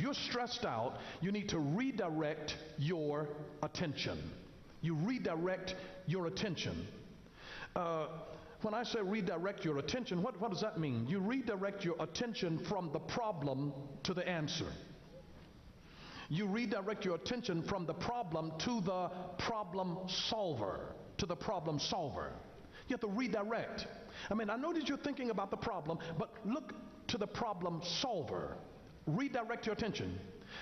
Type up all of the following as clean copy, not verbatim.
you're stressed out, you need to redirect your attention. You redirect your attention. When I say redirect your attention, what does that mean? You redirect your attention from the problem to the answer. You redirect your attention from the problem to the problem solver. To the problem solver. You have to redirect. I mean, I know that you're thinking about the problem, but look to the problem solver. Redirect your attention.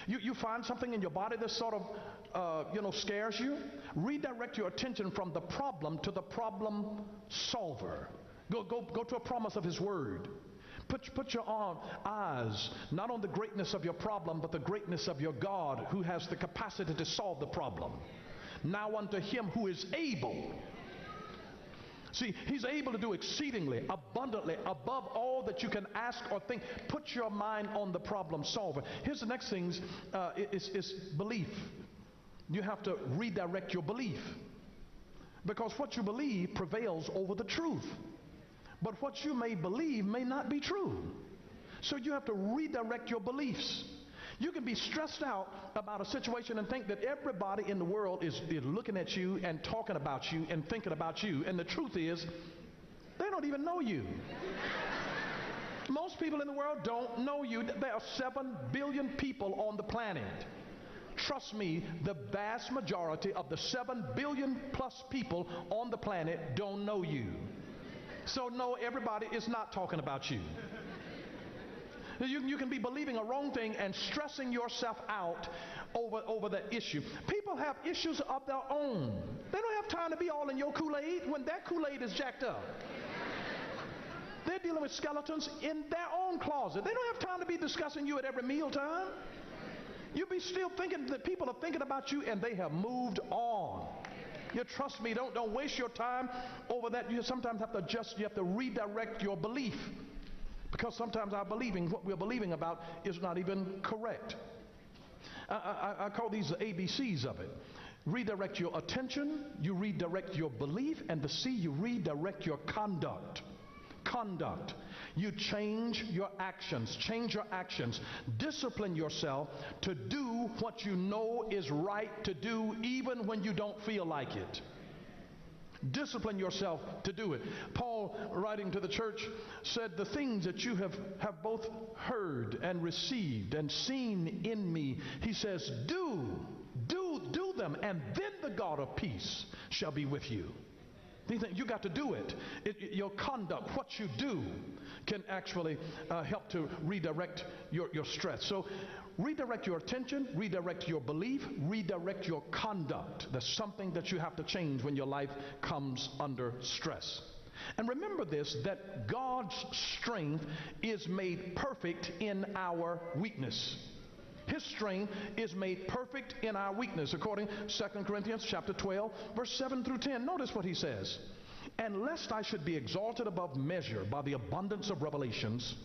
You find something in your body that sort of, scares you. Redirect your attention from the problem to the problem solver. Go to a promise of His Word. Put your eyes not on the greatness of your problem, but the greatness of your God, who has the capacity to solve the problem. Now unto Him who is able. See, He's able to do exceedingly, abundantly, above all that you can ask or think. Put your mind on the problem solver. Here's the next thing, is belief. You have to redirect your belief. Because what you believe prevails over the truth. But what you may believe may not be true. So you have to redirect your beliefs. You can be stressed out about a situation and think that everybody in the world is looking at you and talking about you and thinking about you. And the truth is, they don't even know you. Most people in the world don't know you. There are 7 billion people on the planet. Trust me, the vast majority of the 7 billion plus people on the planet don't know you. So no, everybody is not talking about you. You can be believing a wrong thing and stressing yourself out over that issue. People have issues of their own. They don't have time to be all in your Kool-Aid when their Kool-Aid is jacked up. They're dealing with skeletons in their own closet. They don't have time to be discussing you at every mealtime. You'll be still thinking that people are thinking about you and they have moved on. You trust me, don't waste your time over that. You sometimes have to adjust, you have to redirect your belief. Because sometimes what we're believing about is not even correct. I call these the ABCs of it. Redirect your attention, you redirect your belief, and the C, you redirect your conduct. Conduct. You change your actions. Change your actions. Discipline yourself to do what you know is right to do even when you don't feel like it. Discipline yourself to do it. Paul, writing to the church, said, the things that you have both heard and received and seen in me, he says, do them, and then the God of peace shall be with you. You got to do it. Your conduct, what you do, can actually help to redirect your stress. So redirect your attention, redirect your belief, redirect your conduct. There's something that you have to change when your life comes under stress. And remember this, that God's strength is made perfect in our weakness. His strength is made perfect in our weakness, according to 2 Corinthians chapter 12, verse 7 through 10. Notice what he says. And lest I should be exalted above measure by the abundance of revelations,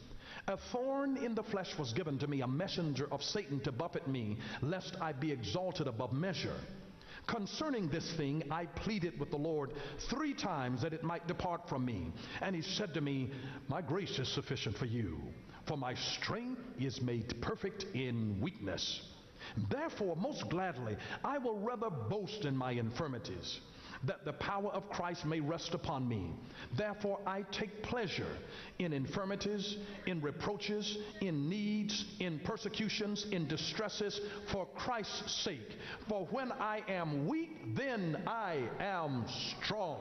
a thorn in the flesh was given to me, a messenger of Satan to buffet me, lest I be exalted above measure. Concerning this thing, I pleaded with the Lord 3 times that it might depart from me. And he said to me, my grace is sufficient for you, for my strength is made perfect in weakness. Therefore, most gladly, I will rather boast in my infirmities, that the power of Christ may rest upon me. Therefore, I take pleasure in infirmities, in reproaches, in needs, in persecutions, in distresses, for Christ's sake. For when I am weak, then I am strong.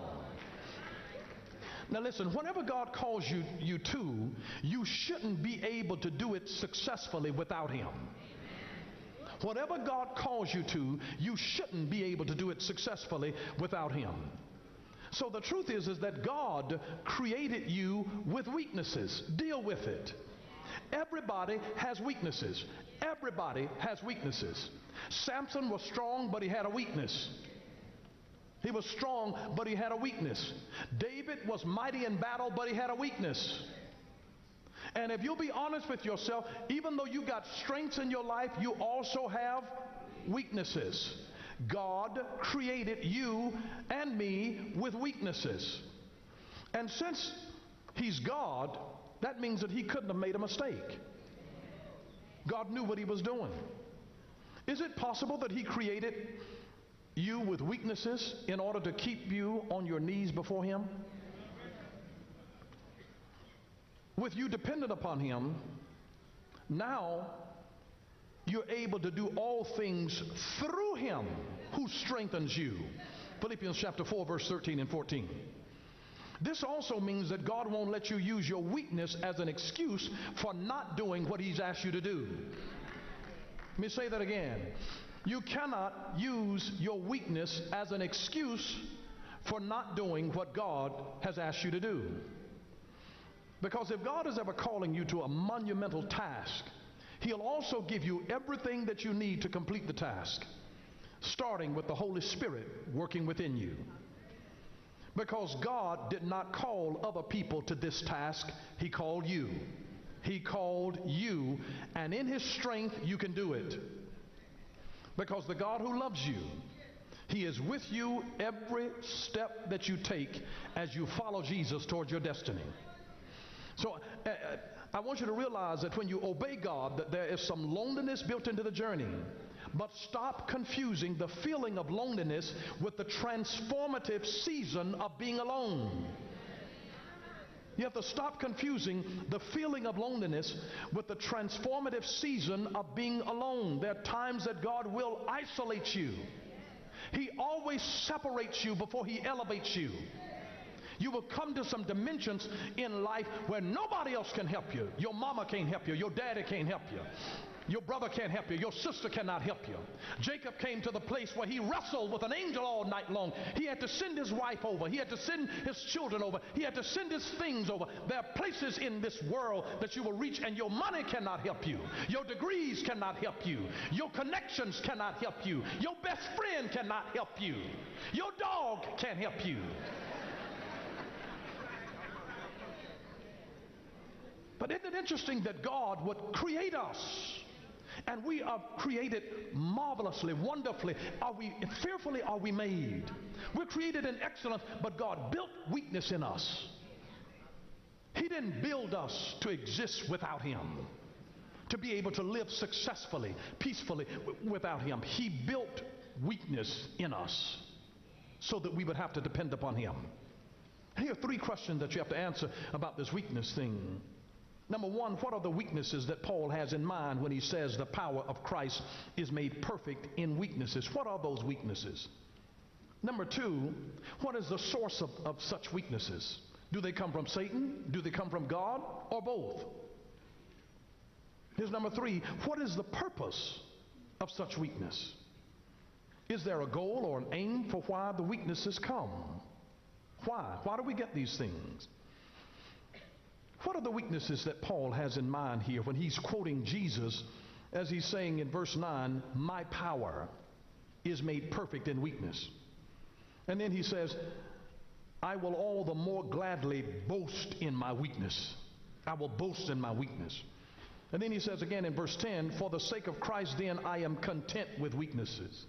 Now listen, whatever God calls you to, you shouldn't be able to do it successfully without Him. Whatever God calls you to, you shouldn't be able to do it successfully without Him. So the truth is that God created you with weaknesses. Deal with it. Everybody has weaknesses. Everybody has weaknesses. Samson was strong, but he had a weakness. He was strong, but he had a weakness. David was mighty in battle, but he had a weakness. And if you'll be honest with yourself, even though you got strengths in your life, you also have weaknesses. God created you and me with weaknesses. And since He's God, that means that He couldn't have made a mistake. God knew what he was doing. Is it possible that he created you with weaknesses in order to keep you on your knees before him? With you dependent upon him, now you're able to do all things through him who strengthens you. Philippians chapter 4, verse 13 and 14. This also means that God won't let you use your weakness as an excuse for not doing what he's asked you to do. Let me say that again. You cannot use your weakness as an excuse for not doing what God has asked you to do. Because if God is ever calling you to a monumental task, he'll also give you everything that you need to complete the task, starting with the Holy Spirit working within you. Because God did not call other people to this task, he called you. He called you, and in his strength you can do it. Because the God who loves you, he is with you every step that you take as you follow Jesus towards your destiny. So I want you to realize that when you obey God, that there is some loneliness built into the journey. But stop confusing the feeling of loneliness with the transformative season of being alone. You have to stop confusing the feeling of loneliness with the transformative season of being alone. There are times that God will isolate you. He always separates you before he elevates you. You will come to some dimensions in life where nobody else can help you. Your mama can't help you. Your daddy can't help you. Your brother can't help you. Your sister cannot help you. Jacob came to the place where he wrestled with an angel all night long. He had to send his wife over. He had to send his children over. He had to send his things over. There are places in this world that you will reach, and your money cannot help you. Your degrees cannot help you. Your connections cannot help you. Your best friend cannot help you. Your dog can't help you. But isn't it interesting that God would create us? And we are created marvelously, wonderfully. Fearfully are we made. We're created in excellence, but God built weakness in us. He didn't build us to exist without him, to be able to live successfully, peacefully without him. He built weakness in us so that we would have to depend upon him. Here are three questions that you have to answer about this weakness thing. Number one, what are the weaknesses that Paul has in mind when he says the power of Christ is made perfect in weaknesses? What are those weaknesses? Number two, what is the source of such weaknesses? Do they come from Satan? Do they come from God? Or both? Here's number three, what is the purpose of such weakness? Is there a goal or an aim for why the weaknesses come? Why? Why do we get these things? What are the weaknesses that Paul has in mind here when he's quoting Jesus as he's saying in verse 9, my power is made perfect in weakness? And then he says, I will all the more gladly boast in my weakness. I will boast in my weakness. And then he says again in verse 10, for the sake of Christ then I am content with weaknesses.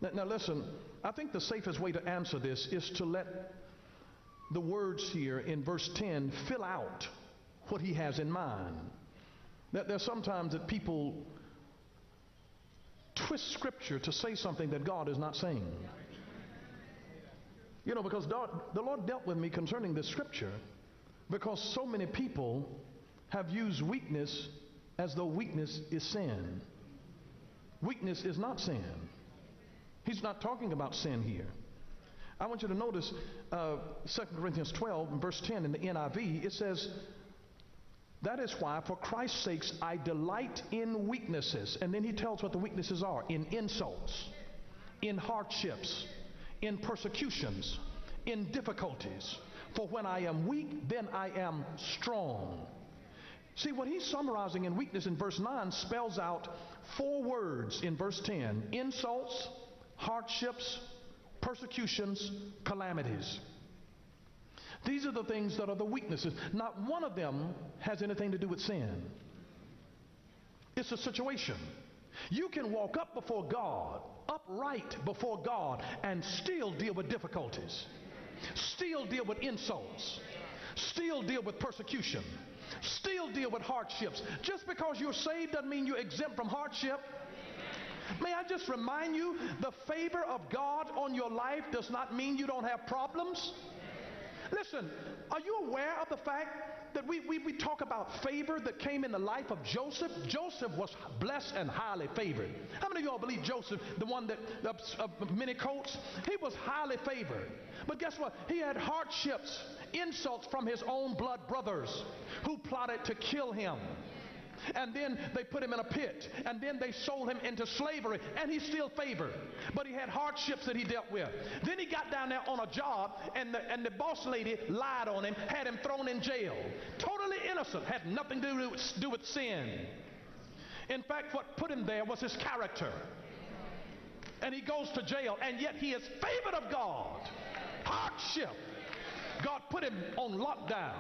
Now listen, I think the safest way to answer this is to let the words here in verse 10 fill out what he has in mind. There's sometimes that people twist scripture to say something that God is not saying. You know, because the Lord dealt with me concerning this scripture because so many people have used weakness as though weakness is sin. Weakness is not sin. He's not talking about sin here. I want you to notice 2 Corinthians 12 and verse 10 in the NIV. It says, that is why for Christ's sakes I delight in weaknesses. And then he tells what the weaknesses are: in insults, in hardships, in persecutions, in difficulties. For when I am weak, then I am strong. See, what he's summarizing in weakness in verse 9 spells out four words in verse 10: insults, hardships, persecutions, calamities. These are the things that are the weaknesses. Not one of them has anything to do with sin. It's a situation. You can walk up before God, upright before God, and still deal with difficulties, still deal with insults, still deal with persecution, Still deal with hardships. Just because you're saved doesn't mean you're exempt from hardship. May I just remind you, the favor of God on your life does not mean you don't have problems. Listen, are you aware of the fact that we talk about favor that came in the life of Joseph? Joseph was blessed and highly favored. How many of y'all believe Joseph, the one that of many coats? He was highly favored. But guess what? He had hardships, insults from his own blood brothers who plotted to kill him. And then they put him in a pit, and then they sold him into slavery, and he's still favored. But he had hardships that he dealt with. Then he got down there on a job, and the boss lady lied on him, had him thrown in jail. Totally innocent, had nothing to do with sin. In fact, what put him there was his character. And he goes to jail, and yet he is favored of God. Hardship. God put him on lockdown.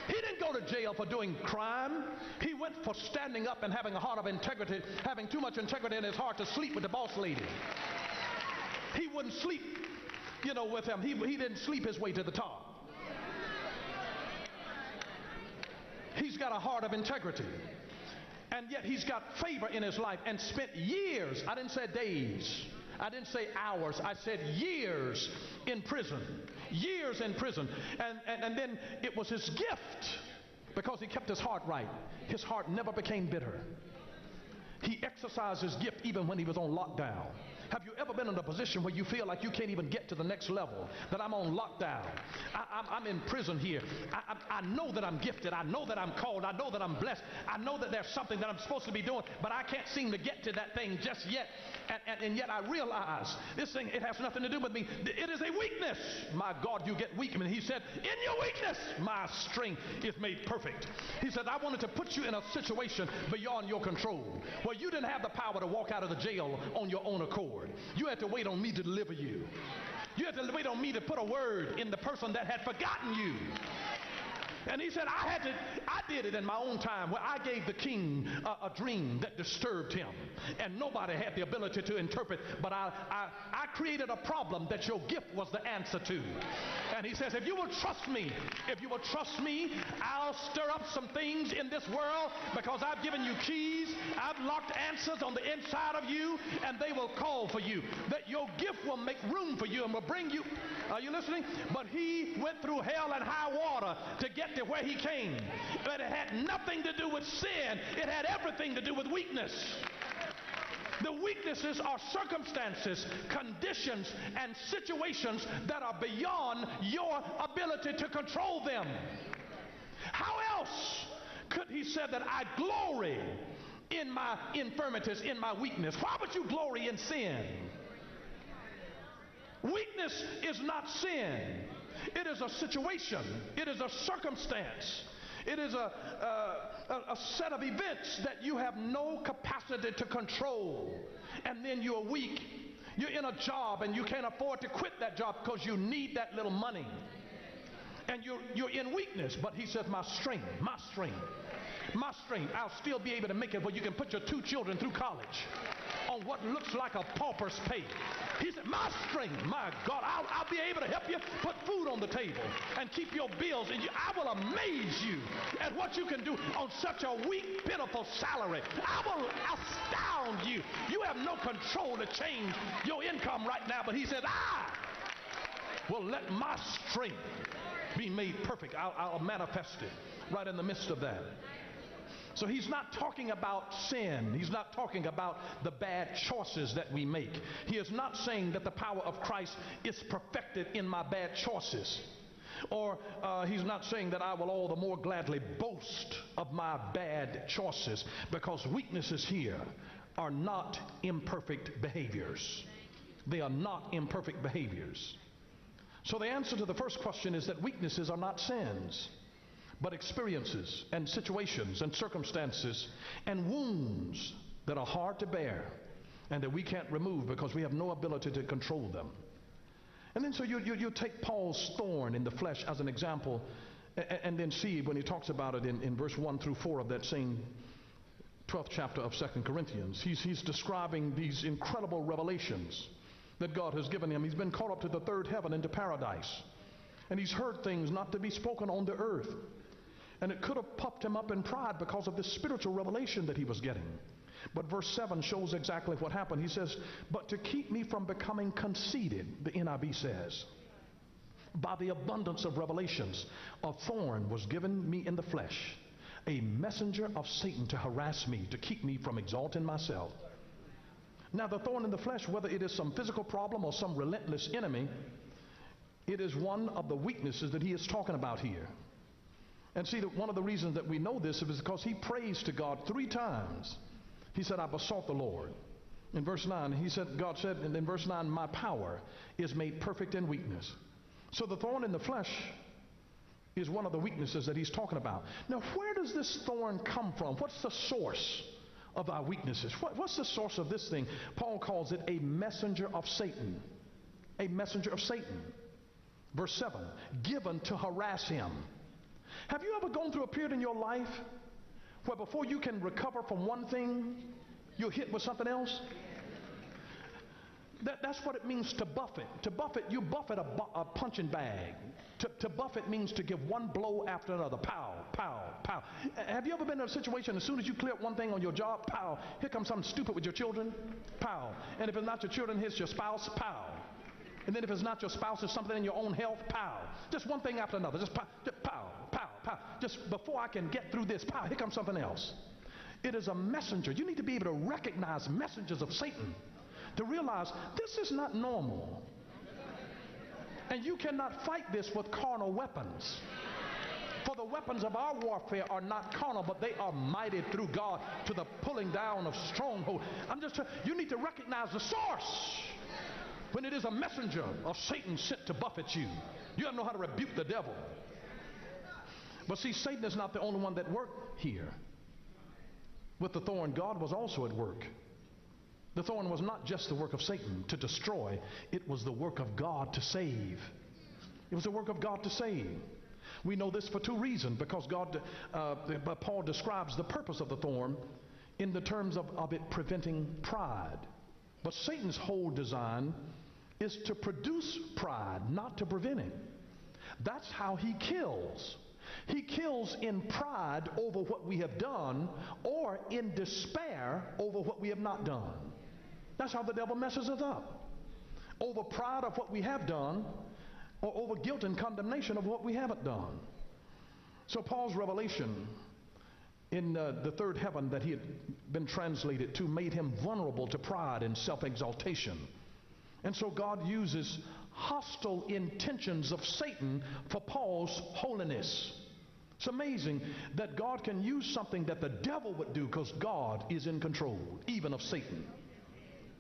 He didn't go to jail for doing crime. He went for standing up and having a heart of integrity, having too much integrity in his heart to sleep with the boss lady. He wouldn't sleep, with him. He didn't sleep his way to the top. He's got a heart of integrity. And yet he's got favor in his life and spent years, I didn't say days, I didn't say hours, I said years in prison. Years in prison. And then it was his gift, because he kept his heart right. His heart never became bitter. He exercised his gift even when he was on lockdown. Have you ever been in a position where you feel like you can't even get to the next level? That I'm on lockdown. I'm in prison here. I know that I'm gifted. I know that I'm called. I know that I'm blessed. I know that there's something that I'm supposed to be doing, but I can't seem to get to that thing just yet. And yet I realize this thing, it has nothing to do with me. It is a weakness. My God, you get weak. And he said, in your weakness, my strength is made perfect. He said, I wanted to put you in a situation beyond your control, where you didn't have the power to walk out of the jail on your own accord. You had to wait on me to deliver you. You had to wait on me to put a word in the person that had forgotten you. And he said, I did it in my own time, where I gave the king a dream that disturbed him. And nobody had the ability to interpret, but I created a problem that your gift was the answer to. And he says, if you will trust me, I'll stir up some things in this world, because I've given you keys, I've locked answers on the inside of you, and they will call for you. That your gift will make room for you and will bring you. Are you listening? But he went through hell and high water to get to where he came. But it had nothing to do with sin. It had everything to do with weakness. The weaknesses are circumstances, conditions, and situations that are beyond your ability to control them. How else could he say that I glory in my infirmities, in my weakness? Why would you glory in sin? Weakness is not sin. It is a situation. It is a circumstance. It is a set of events that you have no capacity to control. And then you're weak. You're in a job and you can't afford to quit that job because you need that little money. And you're in weakness. But he says, my strength, I'll still be able to make it where you can put your 2 children through college on what looks like a pauper's pay. He said, my strength, my God, I'll be able to help you put food on the table and keep your bills. And I will amaze you at what you can do on such a weak, pitiful salary. I will astound you. You have no control to change your income right now. But he said, I will let my strength be made perfect. I'll manifest it right in the midst of that. So he's not talking about sin. He's not talking about the bad choices that we make. He is not saying that the power of Christ is perfected in my bad choices. Or he's not saying that I will all the more gladly boast of my bad choices, because weaknesses here are not imperfect behaviors. They are not imperfect behaviors. So the answer to the first question is that weaknesses are not sins, but experiences and situations and circumstances and wounds that are hard to bear and that we can't remove because we have no ability to control them. And then so you take Paul's thorn in the flesh as an example, and then see when he talks about it in verse 1 through 4 of that same 12th chapter of 2 Corinthians. He's describing these incredible revelations that God has given him. He's been caught up to the third heaven into paradise. And he's heard things not to be spoken on the earth. And it could have puffed him up in pride because of this spiritual revelation that he was getting. But verse 7 shows exactly what happened. He says, but to keep me from becoming conceited, the NIV says, by the abundance of revelations, a thorn was given me in the flesh, a messenger of Satan to harass me, to keep me from exalting myself. Now the thorn in the flesh, whether it is some physical problem or some relentless enemy, it is one of the weaknesses that he is talking about here. And see, that one of the reasons that we know this is because he prays to God 3 times. He said, I besought the Lord. In verse 9, he said, God said, and in verse 9, my power is made perfect in weakness. So the thorn in the flesh is one of the weaknesses that he's talking about. Now, where does this thorn come from? What's the source of our weaknesses? What's the source of this thing? Paul calls it a messenger of Satan. A messenger of Satan. Verse 7, given to harass him. Have you ever gone through a period in your life where before you can recover from one thing, you're hit with something else? That's what it means to buffet. To buffet, you buffet a punching bag. To buffet means to give one blow after another. Pow, pow, pow. Have you ever been in a situation, as soon as you clear up one thing on your job, pow, here comes something stupid with your children, pow. And if it's not your children, here's your spouse, pow. And then if it's not your spouse, it's something in your own health, pow. Just one thing after another, just pow, pow, pow. Just before I can get through this, pow, here comes something else. It is a messenger. You need to be able to recognize messengers of Satan, to realize this is not normal. And you cannot fight this with carnal weapons. For the weapons of our warfare are not carnal, but they are mighty through God to the pulling down of strongholds. You need to recognize the source. When it is a messenger of Satan sent to buffet you, you have to know how to rebuke the devil. But see, Satan is not the only one that worked here. With the thorn, God was also at work. The thorn was not just the work of Satan to destroy, it was the work of God to save. It was the work of God to save. We know this for 2 reasons, because Paul describes the purpose of the thorn in the terms of it preventing pride. But Satan's whole design is to produce pride, not to prevent it. That's how he kills. He kills in pride over what we have done, or in despair over what we have not done. That's how the devil messes us up. Over pride of what we have done, or over guilt and condemnation of what we haven't done. So Paul's revelation in the third heaven that he had been translated to made him vulnerable to pride and self-exaltation. And so God uses hostile intentions of Satan for Paul's holiness. It's amazing that God can use something that the devil would do, because God is in control, even of Satan.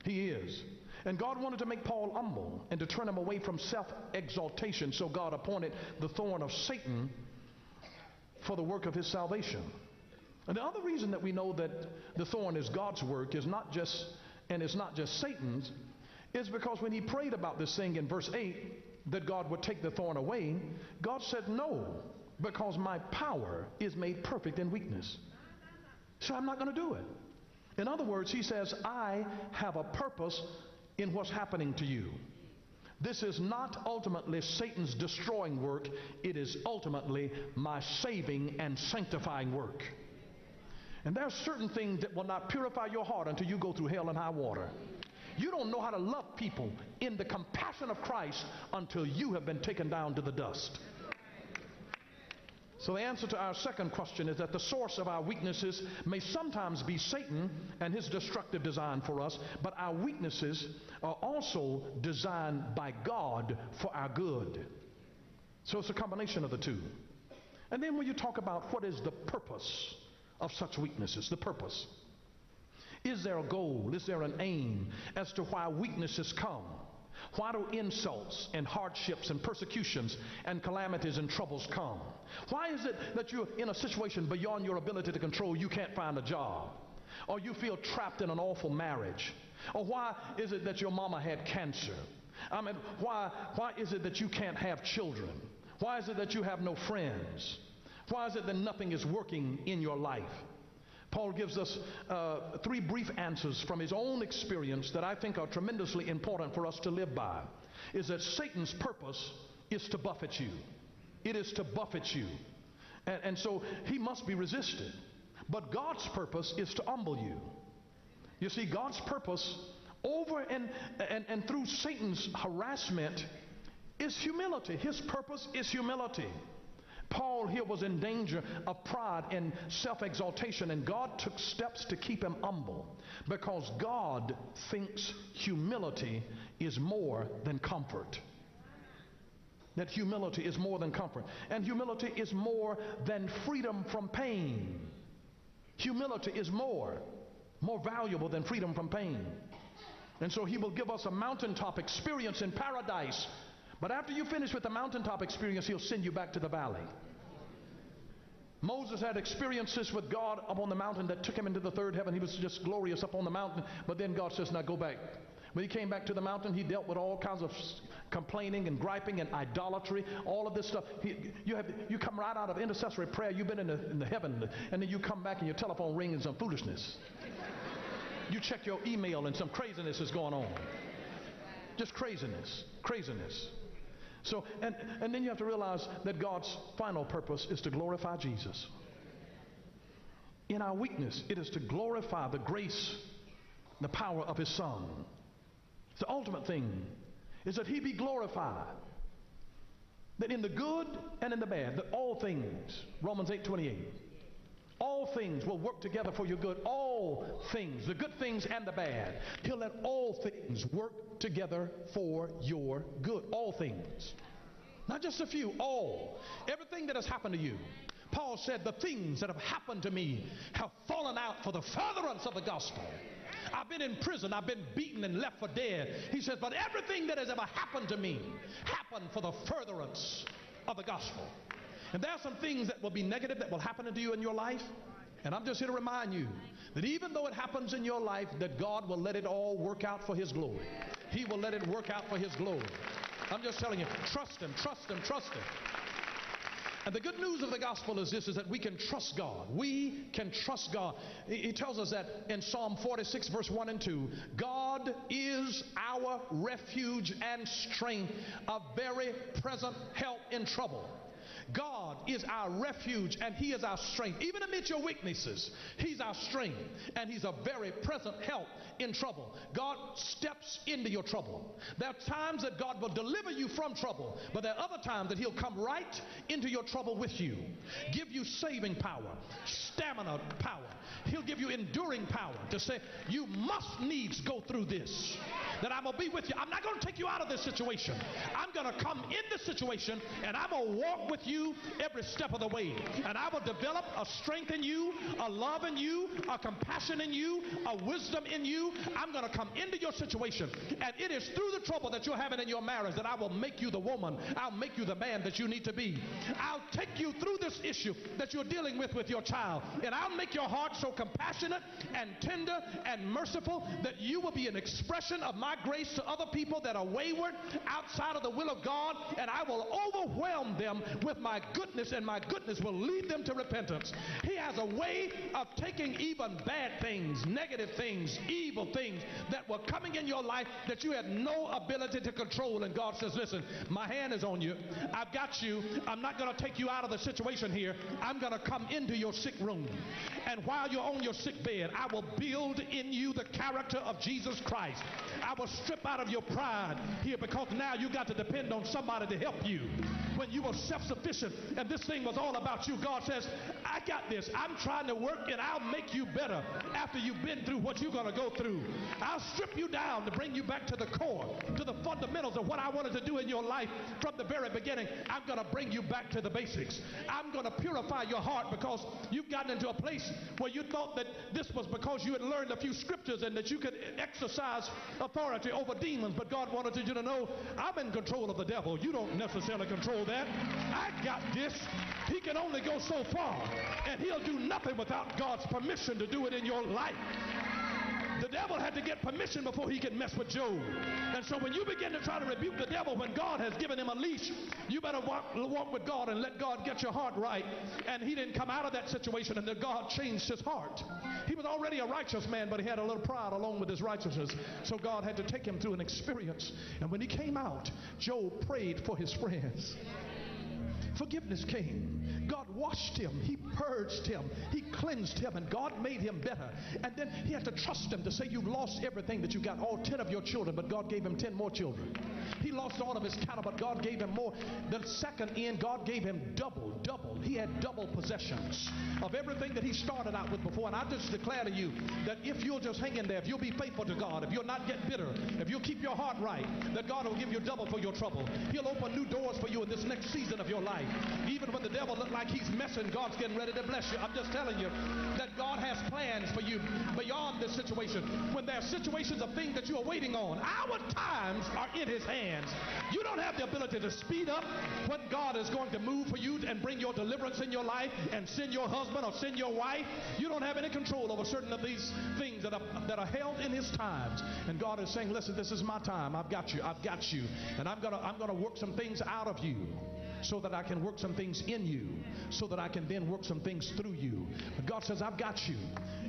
He is. And God wanted to make Paul humble and to turn him away from self-exaltation. So God appointed the thorn of Satan for the work of his salvation. And the other reason that we know that the thorn is God's work is not just Satan's, is because when he prayed about this thing in verse 8, that God would take the thorn away, God said no, because my power is made perfect in weakness. So I'm not going to do it. In other words, he says, I have a purpose in what's happening to you. This is not ultimately Satan's destroying work. It is ultimately my saving and sanctifying work. And there are certain things that will not purify your heart until you go through hell and high water. You don't know how to love people in the compassion of Christ until you have been taken down to the dust. So the answer to our second question is that the source of our weaknesses may sometimes be Satan and his destructive design for us, but our weaknesses are also designed by God for our good. So it's a combination of the two. And then when you talk about what is the purpose of such weaknesses, the purpose. Is there a goal? Is there an aim as to why weaknesses come? Why do insults and hardships and persecutions and calamities and troubles come? Why is it that you're in a situation beyond your ability to control? You can't find a job, or you feel trapped in an awful marriage, or why is it that your mama had cancer? I mean, why is it that you can't have children? Why is it that you have no friends? Why is it that nothing is working in your life? Paul gives us 3 brief answers from his own experience that I think are tremendously important for us to live by. Is that Satan's purpose is to buffet you. It is to buffet you. And so he must be resisted. But God's purpose is to humble you. You see, God's purpose over and through Satan's harassment is humility. His purpose is humility. Paul here was in danger of pride and self-exaltation, and God took steps to keep him humble, because God thinks humility is more than comfort. That humility is more than comfort. And humility is more than freedom from pain. Humility is more valuable than freedom from pain. And so he will give us a mountaintop experience in paradise. But after you finish with the mountaintop experience, he'll send you back to the valley. Moses had experiences with God up on the mountain that took him into the third heaven. He was just glorious up on the mountain. But then God says, now go back. When he came back to the mountain, he dealt with all kinds of complaining and griping and idolatry, all of this stuff. You come right out of intercessory prayer. You've been in the heaven, and then you come back and your telephone rings and some foolishness. You check your email and some craziness is going on. Just craziness. So, and then you have to realize that God's final purpose is to glorify Jesus. In our weakness, it is to glorify the grace, the power of his Son. The ultimate thing is that he be glorified. That in the good and in the bad, that all things, Romans 8:28, all things will work together for your good. All things, the good things and the bad. He'll let all things work together for your good. All things. Not just a few, all. Everything that has happened to you. Paul said, the things that have happened to me have fallen out for the furtherance of the gospel. I've been in prison. I've been beaten and left for dead. He says, but everything that has ever happened to me happened for the furtherance of the gospel. And there are some things that will be negative that will happen to you in your life. And I'm just here to remind you that even though it happens in your life, that God will let it all work out for his glory. He will let it work out for his glory. I'm just telling you, trust him, trust him, trust him. And the good news of the gospel is this, is that we can trust God. We can trust God. He tells us that in Psalm 46, verse 1 and 2, God is our refuge and strength, a very present help in trouble. God is our refuge and he is our strength. Even amidst your weaknesses, he's our strength and he's a very present help in trouble. God steps into your trouble. There are times that God will deliver you from trouble, but there are other times that he'll come right into your trouble with you, give you saving power, stamina power. He'll give you enduring power to say, you must needs go through this, that I'm going to be with you. I'm not going to take you out of this situation. I'm going to come in this situation and I'm going to walk with you every step of the way. And I will develop a strength in you, a love in you, a compassion in you, a wisdom in you. I'm going to come into your situation. And it is through the trouble that you're having in your marriage that I will make you the woman. I'll make you the man that you need to be. I'll take you through this issue that you're dealing with your child. And I'll make your heart so compassionate and tender and merciful that you will be an expression of my grace to other people that are wayward outside of the will of God, and I will overwhelm them with my goodness, and my goodness will lead them to repentance. He has a way of taking even bad things, negative things, evil things that were coming in your life that you had no ability to control, and God says, listen, my hand is on you. I've got you. I'm not going to take you out of the situation here. I'm going to come into your sick room, and while you're on your sick bed, I will build in you the character of Jesus Christ. I will strip out of your pride here, because now you got to depend on somebody to help you. When you were self-sufficient and this thing was all about you, God says, I got this. I'm trying to work and I'll make you better after you've been through what you're going to go through. I'll strip you down to bring you back to the core, to the fundamentals of what I wanted to do in your life from the very beginning. I'm going to bring you back to the basics. I'm going to purify your heart, because you've gotten into a place where you thought that this was because you had learned a few scriptures and that you could exercise authority over demons. But God wanted you to know, I'm in control of the devil. You don't necessarily control that. I got this. He can only go so far, and he'll do nothing without God's permission to do it in your life. The devil had to get permission before he could mess with Job. And so when you begin to try to rebuke the devil when God has given him a leash, you better walk with God and let God get your heart right. And he didn't come out of that situation until God changed his heart. He was already a righteous man, but he had a little pride along with his righteousness. So God had to take him through an experience. And when he came out, Job prayed for his friends. Forgiveness came. God washed him. He purged him. He cleansed him, and God made him better. And then he had to trust him to say, you've lost everything that you got, all 10 of your children, but God gave him 10 more children. He lost all of his cattle, but God gave him more. The second end, God gave him double. He had double possessions of everything that he started out with before. And I just declare to you that if you'll just hang in there, if you'll be faithful to God, if you'll not get bitter, if you'll keep your heart right, that God will give you double for your trouble. He'll open new doors for you in this next season of your life. Even when the devil looks like he's messing, God's getting ready to bless you. I'm just telling you that God has plans for you beyond this situation. When there are situations of things that you are waiting on, our times are in his hands. You don't have the ability to speed up what God is going to move for you and bring your deliverance in your life and send your husband or send your wife. You don't have any control over certain of these things that are held in his times. And God is saying, listen, this is my time. I've got you. And I'm gonna work some things out of you, so that I can work some things in you, so that I can then work some things through you. But God says, I've got you,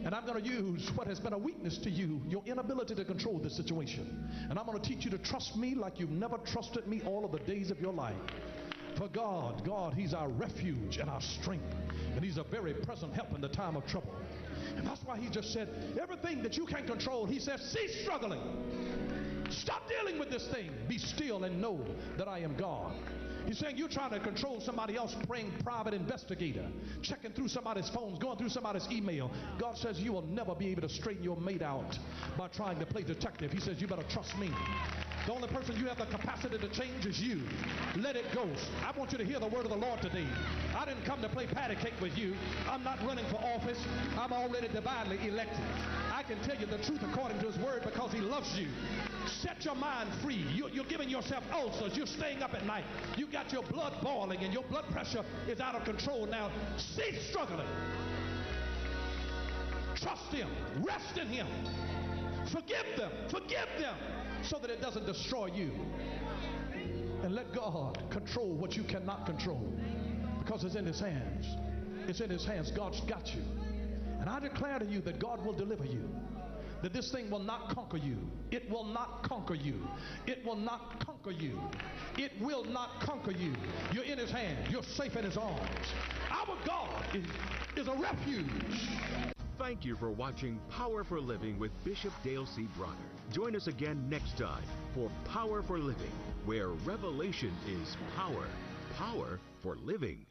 and I'm going to use what has been a weakness to you, your inability to control the situation. And I'm going to teach you to trust me like you've never trusted me all of the days of your life. For God, he's our refuge and our strength, and he's a very present help in the time of trouble. And that's why he just said, everything that you can't control, he says, cease struggling. Stop dealing with this thing. Be still and know that I am God. He's saying you're trying to control somebody else, playing private investigator, checking through somebody's phones, going through somebody's email. God says you will never be able to straighten your mate out by trying to play detective. He says you better trust me. The only person you have the capacity to change is you. Let it go. I want you to hear the word of the Lord today. I didn't come to play patty cake with you. I'm not running for office. I'm already divinely elected. I can tell you the truth according to his word because he loves you. Set your mind free. You're giving yourself ulcers. You're staying up at night. You got your blood boiling and your blood pressure is out of control now. Cease struggling. Trust him. Rest in him. Forgive them so that it doesn't destroy you. And let God control what you cannot control, because it's in his hands. It's in his hands. God's got you. And I declare to you that God will deliver you, that this thing will not conquer you. It will not conquer you. It will not conquer you. It will not conquer you. You're in his hand. You're safe in his arms. Our God is a refuge. Thank you for watching Power for Living with Bishop Dale C. Bronner. Join us again next time for Power for Living, where revelation is power. Power for living.